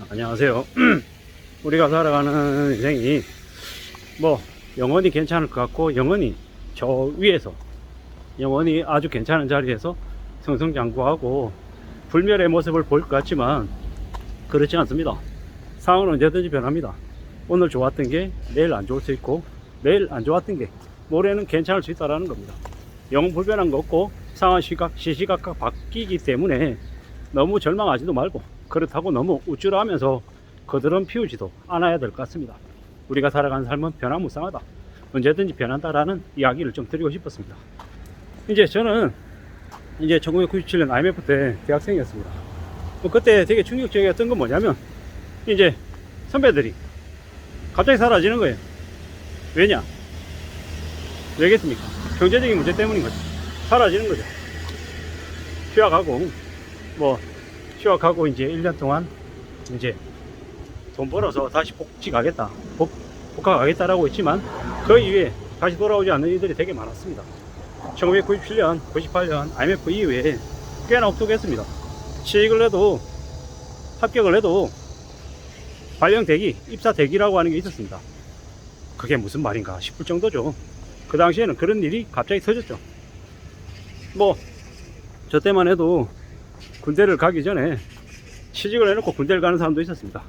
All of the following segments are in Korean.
안녕하세요. 우리가 살아가는 인생이 뭐 영원히 괜찮을 것 같고 영원히 저 위에서 영원히 아주 괜찮은 자리에서 승승장구하고 불멸의 모습을 볼 것 같지만 그렇지 않습니다. 상황은 언제든지 변합니다. 오늘 좋았던 게 내일 안 좋을 수 있고 내일 안 좋았던 게 모레는 괜찮을 수 있다는 겁니다. 영원 불변한 거 없고 상황 시시각각 바뀌기 때문에 너무 절망하지도 말고 그렇다고 너무 우쭐하면서 거드름 피우지도 않아야 될 것 같습니다. 우리가 살아가는 삶은 변화무쌍하다. 언제든지 변한다라는 이야기를 좀 드리고 싶었습니다. 이제 저는 1997년 IMF 때 대학생이었습니다. 그때 되게 충격적이었던 건 뭐냐면 이제 선배들이 갑자기 사라지는 거예요. 왜냐? 왜겠습니까? 경제적인 문제 때문인 거죠. 사라지는 거죠. 휴학하고 이제 1년 동안 이제 돈 벌어서 다시 복직 가겠다, 복학 가겠다라고 했지만 그 이후에 다시 돌아오지 않는 이들이 되게 많았습니다. 1997년, 98년 IMF 이후에 꽤나 혹독했습니다. 취직을 해도 합격을 해도 발령 대기, 입사 대기라고 하는 게 있었습니다. 그게 무슨 말인가 싶을 정도죠. 그 당시에는 그런 일이 갑자기 터졌죠. 저 때만 해도 군대를 가기 전에 취직을 해놓고 군대를 가는 사람도 있었습니다.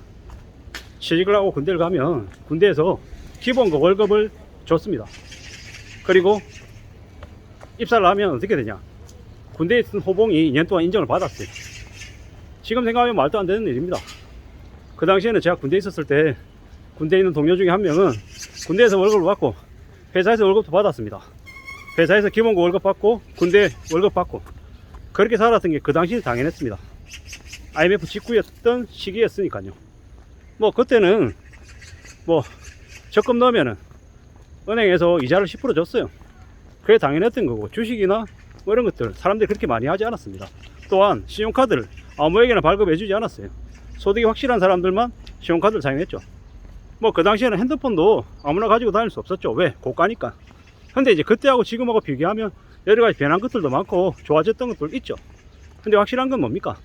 취직을 하고 군대를 가면 군대에서 기본급 월급을 줬습니다. 그리고 입사를 하면 어떻게 되냐? 군대에 있던 호봉이 2년 동안 인정을 받았어요. 지금 생각하면 말도 안 되는 일입니다. 그 당시에는 제가 군대에 있었을 때 군대에 있는 동료 중에 한 명은 군대에서 월급을 받고 회사에서 월급도 받았습니다. 회사에서 기본급 월급 받고 군대 월급 받고 그렇게 살았던 게 그 당시에 당연했습니다. IMF 직후였던 시기였으니까요. 그때는 적금 넣으면은 은행에서 이자를 10% 줬어요. 그게 당연했던 거고 주식이나 이런 것들 사람들이 그렇게 많이 하지 않았습니다. 또한 신용카드를 아무에게나 발급해 주지 않았어요. 소득이 확실한 사람들만 신용카드를 사용했죠. 그 당시에는 핸드폰도 아무나 가지고 다닐 수 없었죠. 왜? 고가니까. 근데 이제 그때하고 지금하고 비교하면 여러 가지 변한 것들도 많고 좋아졌던 것도 있죠. 근데 확실한 건 뭡니까?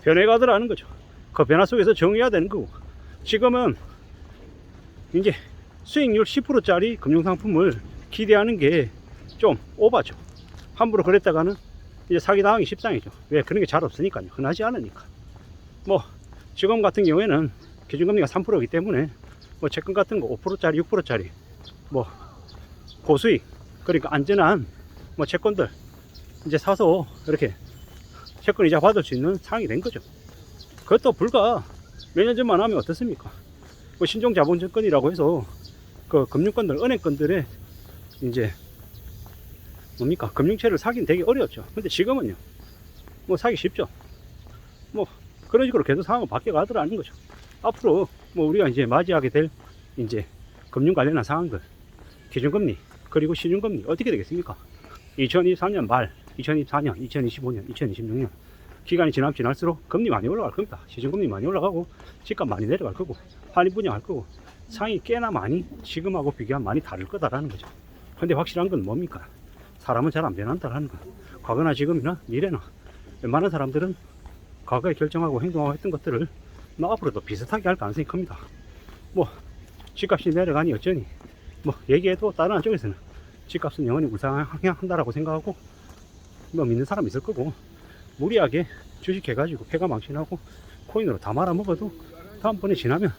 변해가더라는 거죠. 그 변화 속에서 정해야 되는 거고. 지금은 이제 수익률 10%짜리 금융상품을 기대하는 게 좀 오바죠. 함부로 그랬다가는 이제 사기당하기 십상이죠. 왜? 그런 게 잘 없으니까요. 흔하지 않으니까. 지금 같은 경우에는 기준금리가 3%이기 때문에 채권 같은 거 5%짜리 6%짜리 고수익, 그러니까 안전한 채권들 이제 사서 이렇게 채권 이자 받을 수 있는 상황이 된 거죠. 그것도 불과 몇 년 전만 하면 어떻습니까? 신종자본증권이라고 해서 그 금융권들, 은행권들의 이제 금융체를 사기는 되게 어려웠죠. 근데 지금은요, 사기 쉽죠. 그런 식으로 계속 상황은 바뀌어 가더라는 거죠. 앞으로 우리가 이제 맞이하게 될 이제 금융 관련한 상황들, 기준금리, 그리고 시중금리 어떻게 되겠습니까? 2023년 말, 2024년, 2025년, 2026년 기간이 지날수록 금리 많이 올라갈 겁니다. 시중금리 많이 올라가고 집값 많이 내려갈 거고 할인 분양할 거고 상이 꽤나 많이 지금하고 비교하면 많이 다를 거다라는 거죠. 근데 확실한 건 뭡니까? 사람은 잘 안 변한다라는 거. 과거나 지금이나 미래나 웬만한 사람들은 과거에 결정하고 행동하고 했던 것들을 앞으로도 비슷하게 할 가능성이 큽니다. 집값이 내려가니 어쩌니 얘기해도 다른 한쪽에서는 집값은 영원히 울상한다라고 생각하고 믿는 사람 있을 거고, 무리하게 주식해가지고 폐가 망신하고 코인으로 다 말아먹어도 다음번에 지나면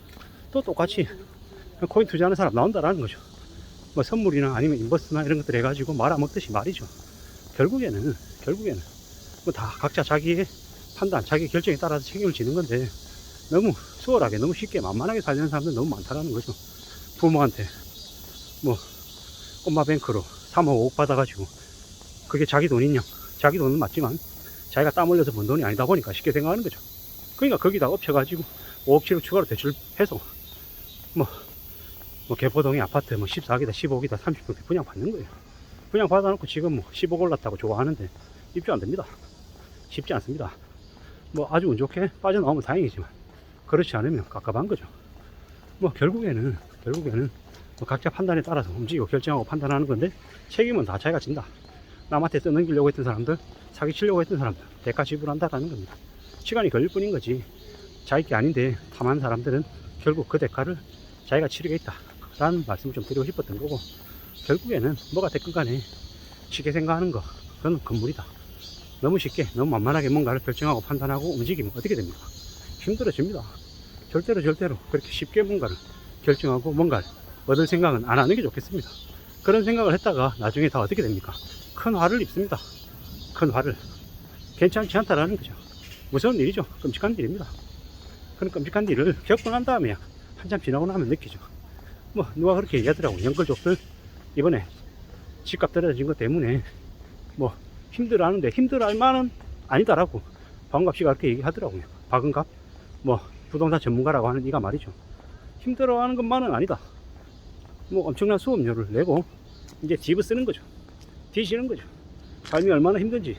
또 똑같이 코인 투자하는 사람 나온다라는 거죠. 선물이나 아니면 인버스나 이런 것들 해가지고 말아먹듯이 말이죠. 결국에는 다 각자 자기의 판단, 자기 결정에 따라서 책임을 지는 건데 너무 수월하게, 너무 쉽게 만만하게 살려는 사람들 너무 많다라는 거죠. 부모한테 엄마뱅크로 3억 5억 받아가지고 그게 자기 돈이냐? 자기 돈은 맞지만 자기가 땀 흘려서 번 돈이 아니다 보니까 쉽게 생각하는 거죠. 그러니까 거기다 엎쳐가지고 5억 7억 추가로 대출해서 개포동의 아파트 14억이다 15억이다 30평 분양 받는 거예요. 분양 받아놓고 지금 10억 올랐다고 좋아하는데 입주 안 됩니다. 쉽지 않습니다. 아주 운 좋게 빠져나오면 다행이지만 그렇지 않으면 깝깝한 거죠. 결국에는 각자 판단에 따라서 움직이고 결정하고 판단하는 건데 책임은 다 자기가 진다. 남한테 떠넘기려고 했던 사람들, 사기치려고 했던 사람들 대가 지불한다라는 겁니다. 시간이 걸릴 뿐인 거지 자기 게 아닌데 탐하는 사람들은 결국 그 대가를 자기가 치르게 있다 라는 말씀을 좀 드리고 싶었던 거고, 결국에는 뭐가 됐건 간에 쉽게 생각하는 거, 그건 건물이다. 너무 쉽게 너무 만만하게 뭔가를 결정하고 판단하고 움직이면 어떻게 됩니까? 힘들어집니다. 절대로 그렇게 쉽게 뭔가를 결정하고 뭔가를 얻을 생각은 안 하는 게 좋겠습니다. 그런 생각을 했다가 나중에 다 어떻게 됩니까? 큰 화를 입습니다. 큰 화를. 괜찮지 않다라는 거죠. 무서운 일이죠. 끔찍한 일입니다. 그런 끔찍한 일을 겪고 난 다음에 한참 지나고 나면 느끼죠. 뭐 누가 그렇게 얘기하더라고. 연끌족들 이번에 집값 떨어진 것 때문에 뭐 힘들어하는데 힘들어할 만은 아니다라고 박은갑 씨가 그렇게 얘기하더라고요. 박은갑 뭐 부동산 전문가라고 하는 이가 말이죠. 힘들어하는 것만은 아니다. 뭐 엄청난 수업료를 내고 이제 집을 쓰는 거죠. 뒤지는 거죠. 삶이 얼마나 힘든지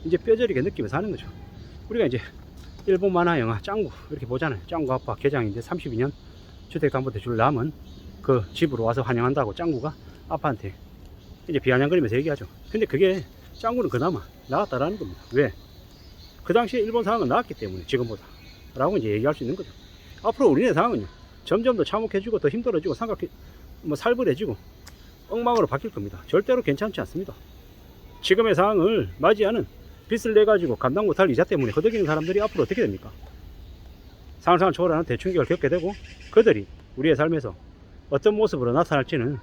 이제 뼈저리게 느끼면서 사는 거죠. 우리가 이제 일본 만화 영화 짱구 이렇게 보잖아요. 짱구 아빠 개장인데 32년 주택담보대출 남은 그 집으로 와서 환영한다고 짱구가 아빠한테 이제 비아냥거리면서 얘기하죠. 근데 그게 짱구는 그나마 나았다라는 겁니다. 왜? 그 당시에 일본 상황은 나았기 때문에 지금보다 라고 이제 얘기할 수 있는 거죠. 앞으로 우리네 상황은요 점점 더 참혹해지고 더 힘들어지고 살벌해지고 엉망으로 바뀔 겁니다. 절대로 괜찮지 않습니다. 지금의 상황을 맞이하는 빚을 내가지고 감당 못할 이자 때문에 허덕이는 사람들이 앞으로 어떻게 됩니까? 상상을 초월하는 대충격을 겪게 되고 그들이 우리의 삶에서 어떤 모습으로 나타날지는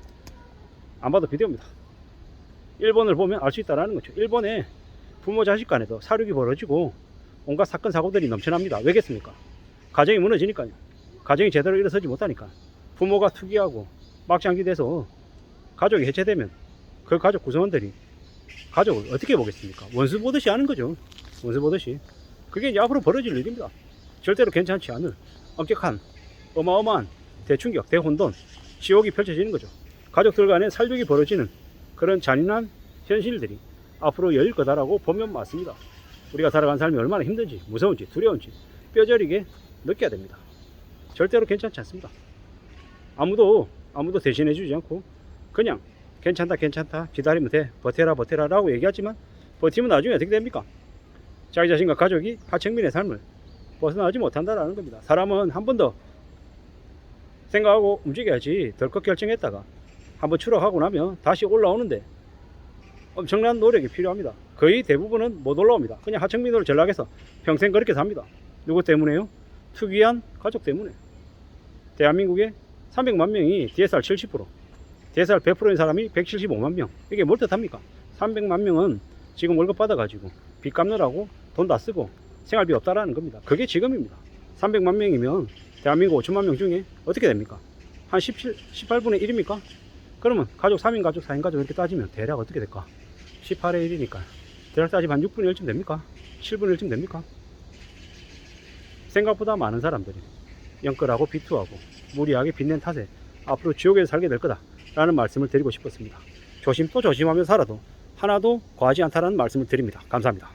안 봐도 비디오입니다. 일본을 보면 알 수 있다는 거죠. 일본에 부모 자식 간에도 사륙이 벌어지고 온갖 사건 사고들이 넘쳐납니다. 왜겠습니까? 가정이 무너지니까요. 가정이 제대로 일어서지 못하니까. 부모가 투기하고 막장기 돼서 가족이 해체되면 그 가족 구성원들이 가족을 어떻게 보겠습니까? 원수 보듯이 하는 거죠. 원수 보듯이. 그게 이제 앞으로 벌어질 일입니다. 절대로 괜찮지 않을 엄격한 어마어마한 대충격, 대혼돈, 지옥이 펼쳐지는 거죠. 가족들 간에 살육이 벌어지는 그런 잔인한 현실들이 앞으로 열릴 거다라고 보면 맞습니다. 우리가 살아간 삶이 얼마나 힘든지, 무서운지, 두려운지 뼈저리게 느껴야 됩니다. 절대로 괜찮지 않습니다. 아무도 대신해주지 않고 그냥 괜찮다 기다리면 돼, 버텨라 라고 얘기하지만 버티면 나중에 어떻게 됩니까? 자기 자신과 가족이 하청민의 삶을 벗어나지 못한다라는 겁니다. 사람은 한 번 더 생각하고 움직여야지. 덜컥 결정했다가 한번 추락하고 나면 다시 올라오는데 엄청난 노력이 필요합니다. 거의 대부분은 못 올라옵니다. 그냥 하청민으로 전락해서 평생 그렇게 삽니다. 누구 때문에요? 특이한 가족 때문에. 대한민국에 300만 명이 DSR 70%, DSR 100%인 사람이 175만 명. 이게 뭘 뜻합니까? 300만 명은 지금 월급 받아가지고 빚 갚느라고 돈 다 쓰고 생활비 없다라는 겁니다. 그게 지금입니다. 300만 명이면 대한민국 5천만 명 중에 어떻게 됩니까? 한 18분의 1입니까? 그러면 가족 3인 가족, 4인 가족 이렇게 따지면 대략 어떻게 될까? 18의 1이니까 대략 따지면 한 6분의 1쯤 됩니까? 7분의 1쯤 됩니까? 생각보다 많은 사람들이 영끌하고 비투하고 무리하게 빚낸 탓에 앞으로 지옥에서 살게 될 거다 라는 말씀을 드리고 싶었습니다. 조심 또 조심하며 살아도 하나도 과하지 않다는 말씀을 드립니다. 감사합니다.